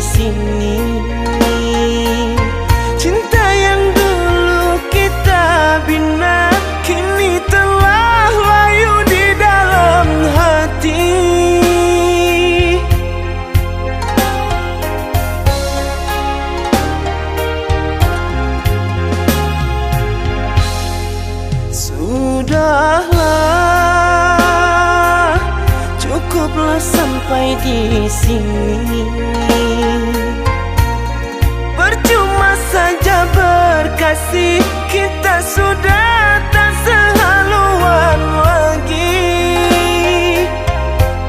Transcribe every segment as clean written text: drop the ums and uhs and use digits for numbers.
sini. Cinta yang dulu kita bina kini telah layu di dalam hati. Sudahlah, cukuplah sampai di sini. Percuma saja berkasih, kita sudah tak sehaluan lagi.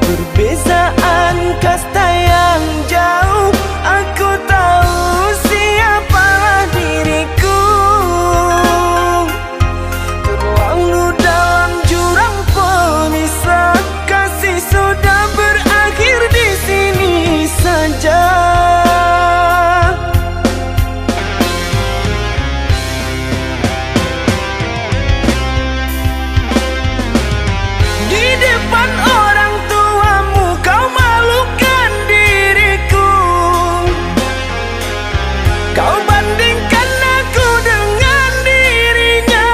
Perbezaan kasta yang jauh, aku tahu siapalah diriku. Terlalu dalam jurang pemisah, kasih sudah berakhir di sini saja. Di depan orang tuamu kau malukan diriku. Kau bandingkan aku dengan dirinya.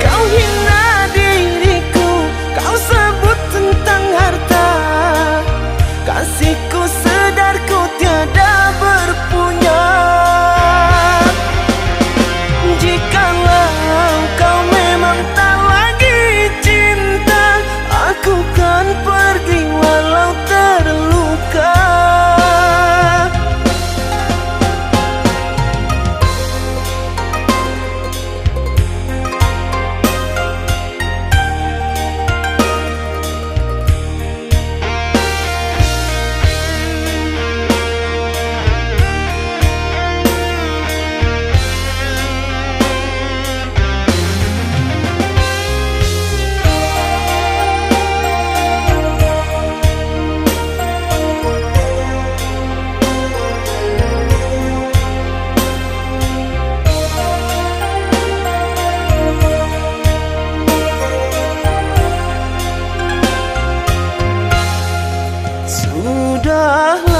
Kau hina diriku, kau sebut tentang harta. Kasihku sedar ku tiada berpunya. Jikalau kau memang tak lagi cinta, aku kan pergi walau terluka.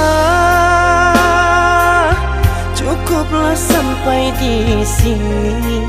Sudahlah, cukuplah sampai di sini.